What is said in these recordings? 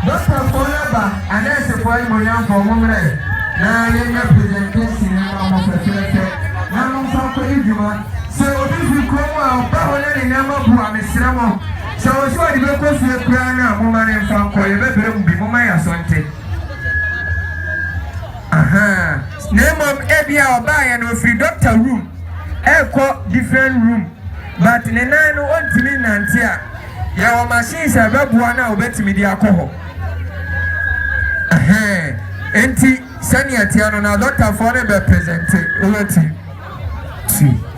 Doctor Forever, and that's a point for young for women. Now, you're not presentation of a selector. Now, I'm talking to you. So, if you come out, probably never promise. So, it's what you go to the crown, woman, and from Korea, be my assaulted. Name of Ebia or buy and free doctor room. Echo different room. But in a 9 1 here. Your machines are very one now, bet me the alcohol. Enti Sanya Tiano now, Doctor Forever presented. See.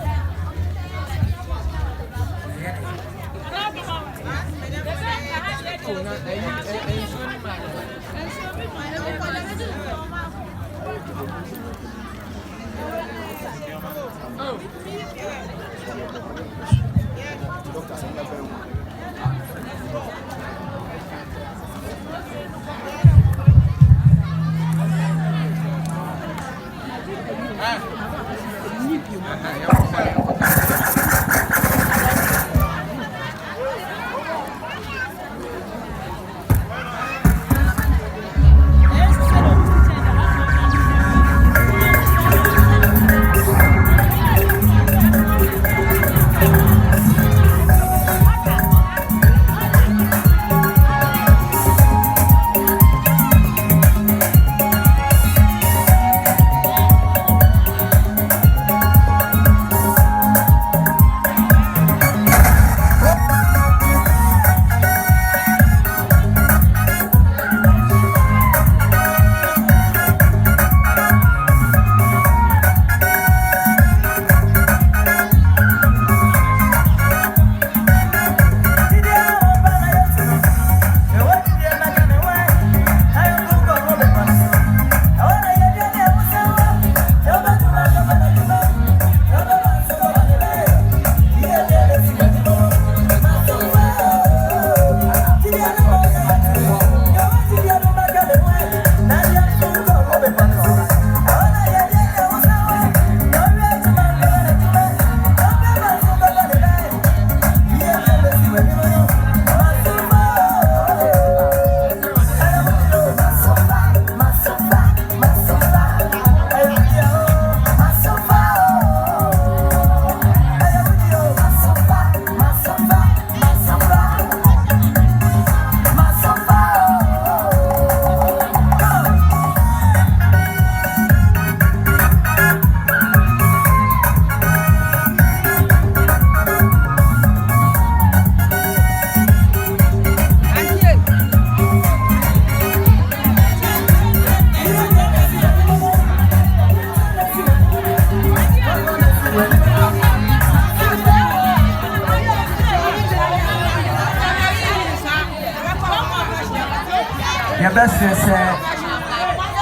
best is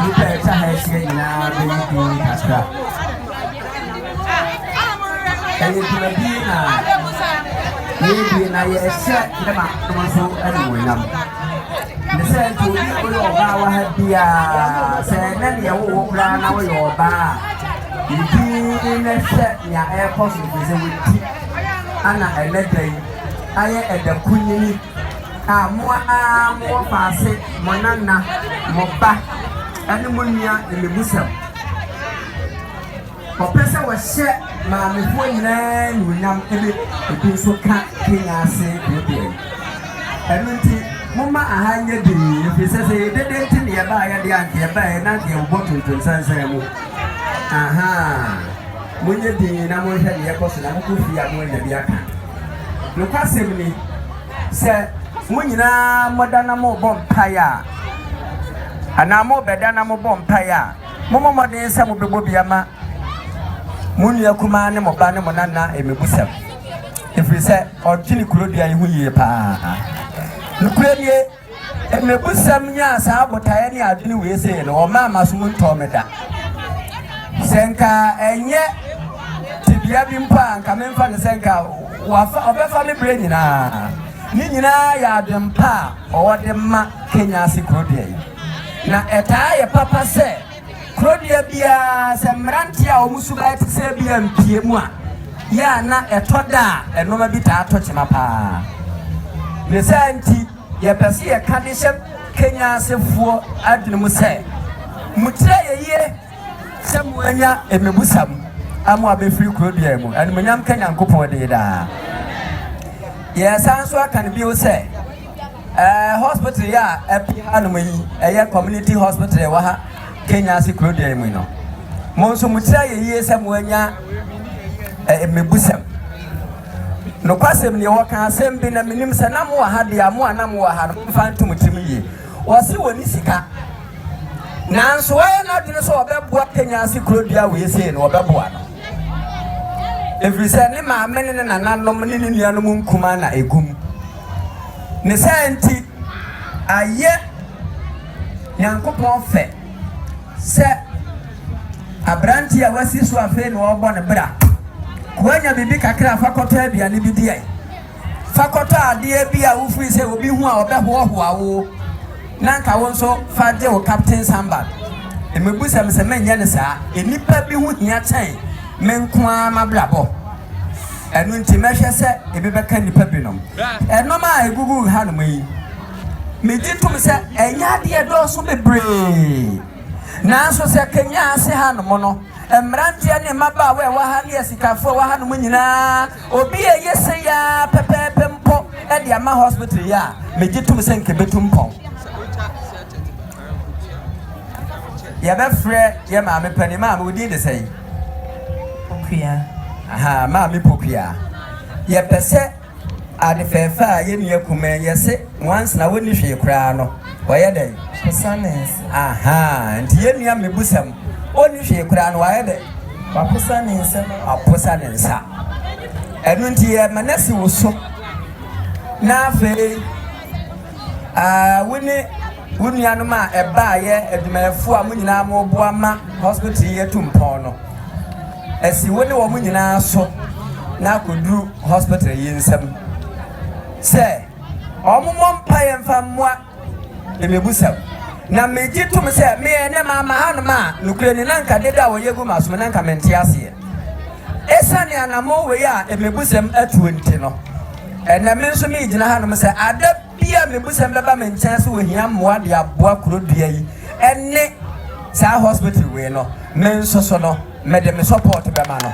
you better have seen now the Castra. And it's going to be now, you set them up to anyway. The same to you, our happy, say, many a walk round our bar. You didn't set your airport with Anna and let day. I at the Queen. More fast, Monana, Moba, and Munia in Mebusem. Professor was set, Mammy, when land will now be so cat Kenyasi, and Mama, I hang your day. If he says they didn't nearby at the Antia Bay, and not your bottle to Sansamu. Aha, when you did, I will have your person, I will be a boy at the account. Look at me, sir. Munina modana mo bompaya anamo bedana mo bompaya momo modin se mo bebo biama munia kuma ne mo ba ne mo nana Mebusem efiri se odini kurodua yi hu yie pa nukuredie Mebusem nya sa abotaye ne adini we se no o ma maso mu ntomeda senka enye tibia bi mpa nka memfa ne senka wafa obefa me bre nyina Nina ya dempa or demma Kenyasi Crodier. Na etaya papa se Crodier bia semrantia or Musuba to Serbia and Piemua. Ya na etoda and no bita touch my pa. ne santi ye pese ye ka de hye Kenyasi fo adwene mu se mutre ye se mo anya Mebusem amu abefiri kurodua mu anu manyam Kenya nkopon de da ye sanso aka ne bi o se hospital ya epi anu yi eye community hospital wa ha Kenyasi kurodua mu no mo nso mutre ye se mo anya Mebusem no kwasem ne wo kan asem bi na minim se na mo wa ha de amu ana mo wa ha no fa ntum tim yi wasi woni sika nanso we na dine so obeboa Kenyasi kurodua we se no obeboa no every say ne ma mene ne nananom ne nuanom nkuma na egum ne santi aye Nyankopon fe se abranti a wasi so afe no obo ne bra kwanya bibi kakra fakoto aduane bi di ai fakoto ade bi a wo free say obi hu a obehoho awo nanka won so fa de wo captain samba Mebusem se menye ne saa enipa bi hu hia chan menkoa mabrabo enu nti mehwe se ebi beka nipa bi nom enom a egugu ha no yi mejitum se enya de do so bebre nanso se Kenyasi ha no no emrantia ne maba we wa ha ne asikafo wa ha no nyina obi yese ya pepepe mpo e de ama hospital ya mejitum se nke betum pon ya be frɛ ya ma me pani ma me odi de sei pokua aha ma me pokua ya pese ade fefa ye nua kuma ye se once na woni hwe kra no woyɛ dɛ posanes aha nti ye nua Mebusem oni hwe kra no woyɛ dɛ waposanes no aposanes enu nti ye manasi wo so na fe woni anu a eba ye adumafo a munyina mo boa ma hospital ye tumpon no esi woni wo munyina so na koduru hospital yi nsam se omumom pa ye mfa moa Mebusem na mejitum se me ne mama hanu ma nukure ni nanka deda wo yegu maso nanka mente ase esane anamo we ya Mebusem atuonti no na me nso me gina hanu se ada bia Mebusem beba me nkyɛn so ohia mmoa de aboa kurodua yi enne saa hospital we no me nso so no me de me support bema no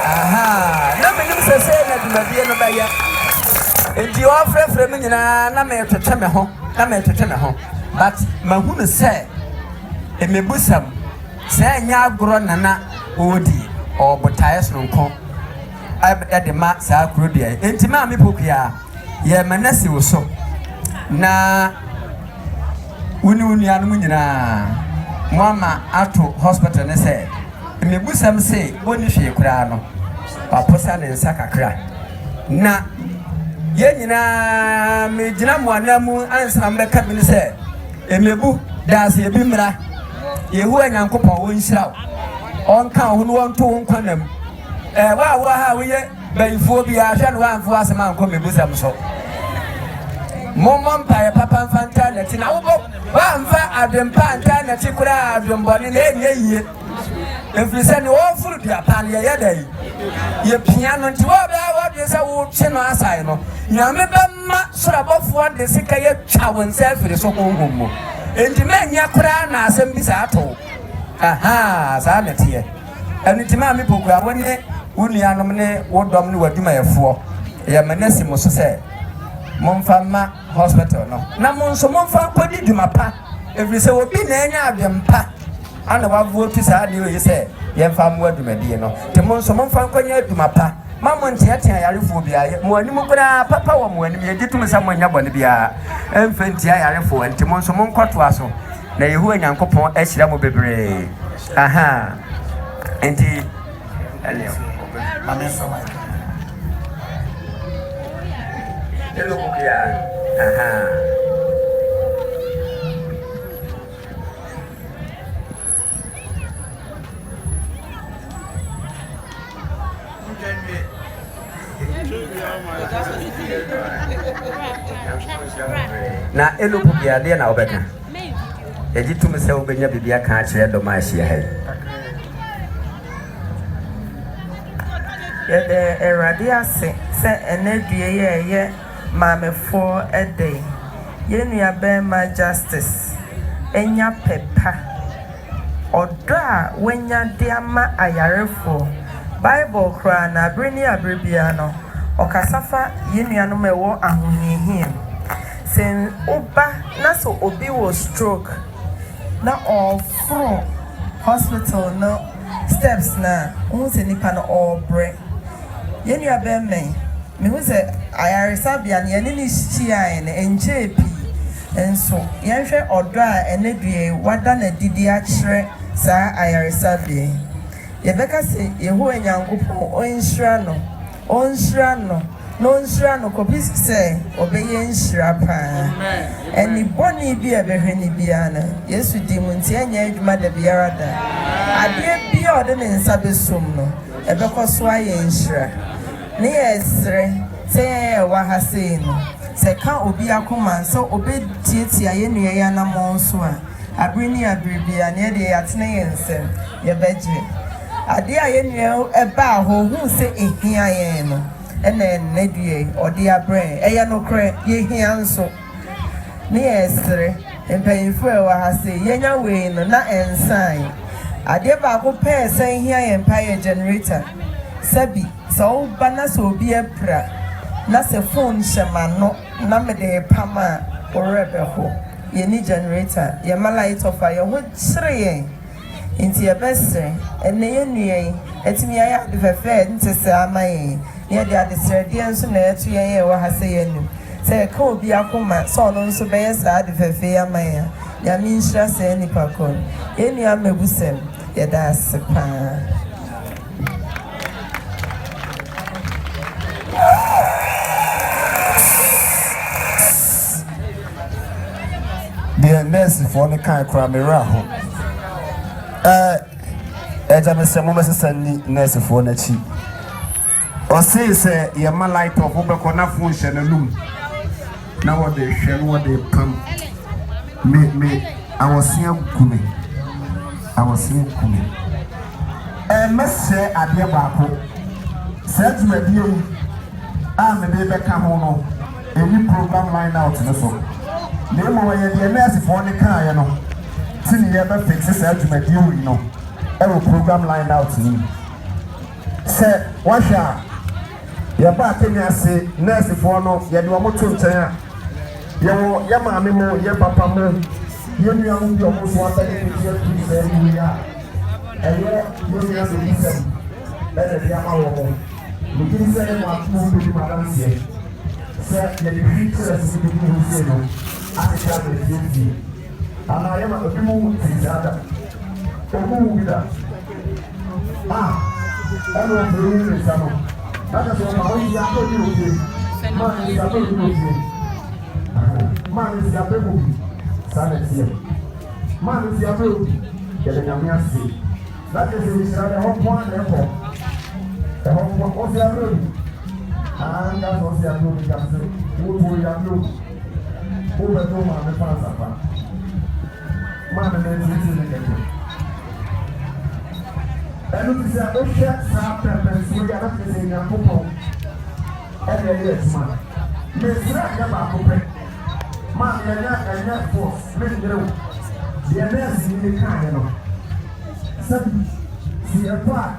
aha na me nim se na dumabie no ba ya enti o frefre me nyina na me twetwe me ho but mahunu se Mebusem se nya agro nana odi obotae sonko de ma saa kurodua enti ma me pokua ye manasi wo so na wuni anu nyina mama ato hospital ne se Mebusem se oni hwe kura no aposa ne nsa kakra na ye nyina me gina mo anamu ansa mbeka bi ne se Mebu das ye bi mra yehu Nyankopon wo nhyira onka ho no wonto nkwanam wa ha we bayifo bi a hwe no anfo asema anko Mebusem so momom pa papa mfanta na ti na wo wa mfa adempa anta na ti kura ademboni na enye yie efrise ni wo furu dia pan ye yedai ye piano nti wo ba de se wo che no asai no nyame ba ma sorabofo de sika ye twa won se firi so kongomo enti menya kura na asem bi sa ato aha sa na tie enti ma me pokura wonne unuanom ne wodom ne waduma yefo ye manasi mo so se momfama hospital no na monso momfa kodi duma pa every say obi na enya adempa ana wa vote sa de we say ye mfa mo adumadi no te monso momfa kwanya duma pa mamo ntiatia yarefo bia mo anim kura papa wo mo anim ye gitum sa mo nya bone bia emfa ntia yarefo enti monso monkoto aso na yehu Nyankopon ahyira mo bebre aha enti alio mame so hello kukia aha na hello kukia dia na obeka ejitum se obenya bibia kan akire do ma ahia hai yɛde Awurade ase sɛ ɛnɛ due yɛ maamefoɔ ɛde yɛnua bɛrima justice enya pepa ɔdɔ a wanya de ama ayarefoɔ Bible koraa na abere ne abere bia no ɔkasafa yɛnuanom ɛwɔ ahohiahia sɛ oba na so obi wɔ stroke na ɔforo hospital no steps na wo sɛ nipa no ɔbrɛ yɛnua bɛrima mehu sɛ ayaresabea no yɛne ne hyiaeɛ no ɛnkyɛɛ pii enso yɛhwɛ ɔdɔ a ɛne due wada na didi akyerɛ saa ayaresabea yɛbɛka sɛ Yehowa Nyankopɔn ɔnhyira no na ɔnhyira no kɔpi sɛ ɔbɛyɛ nhyira paa ɛne bɔne bi a ɛbɛhwɛ ne biara no Yesu di mu nti ɛnyɛ adwuma da biara da adeɛ bi a ɔde ne nsa bɛsom no ɛbɛkɔ so ayɛ nhyira ne yɛsrɛ sɛ yɛyɛ wɔ ha sei no sɛ ka obi akoma sɛ obɛtiatia yɛnnua yɛ anammɔn so a abere ne abere bia ne yɛde yɛatena yɛn nsɛm yɛbɛgye adeɛ a yɛnnua ɛbaa hɔ hu sɛ ɛhia yɛn no ɛna ɛnnɛ due ɔde abrɛ ɛyɛ nokorɛ yɛhia nso ne yɛsrɛ mpanyinfoɔ a ɛwɔ ha sei yɛnya wei no na ɛnsan adeɛ baako pɛɛ sɛ nhia yɛn mpa yɛ generator sɛbi sɛ woba na sɛ obi apira na sɛ phone hyɛ m'ano na mede pam a wɔrɛ bɛhɔ yɛni generator yɛma light off a yɛho kyerɛ yɛn nti yɛbɛsrɛ ɛnɛ yɛnnua yi ɛtumi ayɛ ade fɛfɛ nte sɛ ama yɛn na yɛde adesrɛdeɛ nso na ɛto yɛn yɛ wɔ ha sɛ yɛnum sɛ ɛka obi akoma sɛ ɔno nso bɛyɛ saa ade fɛfɛ ama yɛn a nyame nhyira saa nipa kɔ no yɛnnua Mebusem yɛda ase paa the nurse for the kind of miracle. As I'm saying, Mama said, nurse for the cheap. Or say, your man light of Obacona function alone. Now what they shall what they come. Me, I was seeing Kumi. And must say, I dear Bako. Said to a deal, I'm a baby come home. Any program line out in the phone. Nemo yɛ nurse for the car you know tin yɛ bɛ fix this argument you know every program lined out to me say washa yɛ ba Kenyasi nurse for no yɛ de wɔn to nkyɛn a yɛ maame mo yɛ papa mo yɛ nua mo bi ɔmo so ata ne ti yɛ tu sɛ ni ya ɛyɛ yɛ nua so bi sɛ ɛna de ama wɔ mo nikiri sɛ yɛ mo atu bi ma dan sɛ yɛ de fi kyerɛ sɛ bi mo sɛ no ati ka be fiti ana yema obi mu tizada obu wida eno buru ni samo ata so ma oni ya ko ni oje ma ni ya ko ni oje ma ni ya be mu sana tie ma ni ya be obi kele nyame ase that is the Israel ho point e ho o se abro anga so se abro ka se wo ya abro who were no man, the father. Man, and then and look at the chefs after we got up in a couple. And yes, man. Miss Rakaba, man, and that force, let it go. The others in the car, you know. See a part.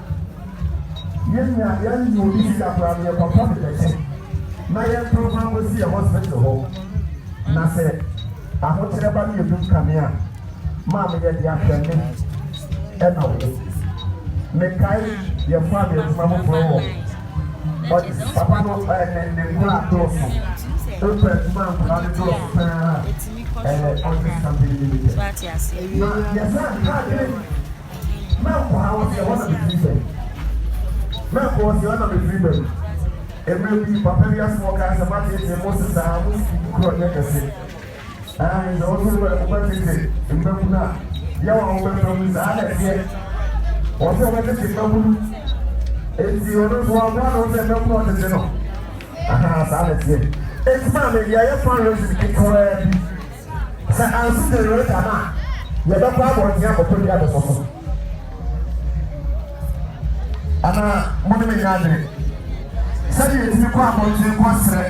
Young, you need to have your papa. My program will see a hospital home. Na sɛ ahokyerɛ ba no yɛ dum kanea maa me yɛ de ahwɛ me ɛna wo mekae yɛmfa me adwuma foforɔ wɔ ɔde papa no ne nkora dɔɔso wopɛ adwuma nkora no dɔɔso paa ɔde campaign bi bi na yɛsɛ nkaadere mɛnkɔ ha wɔ sɛ ɛhɔ na mefiri bɛn mɛnkɔ wɔ sɛ ɛhɔ na mefiri bɛn every week, Papa, we ask for guys about it. Most of the time, we could not get it. And also, what is it? Remember, you are over from the other yet. Also, when it's a it's the other one of the number of the general. Silence it. It's family, I have found it correct. So, I'll see the road. You have a problem, you have to put the other person. And I'm sɛdeɛ yɛtumi kɔ abɔnten kɔ serɛ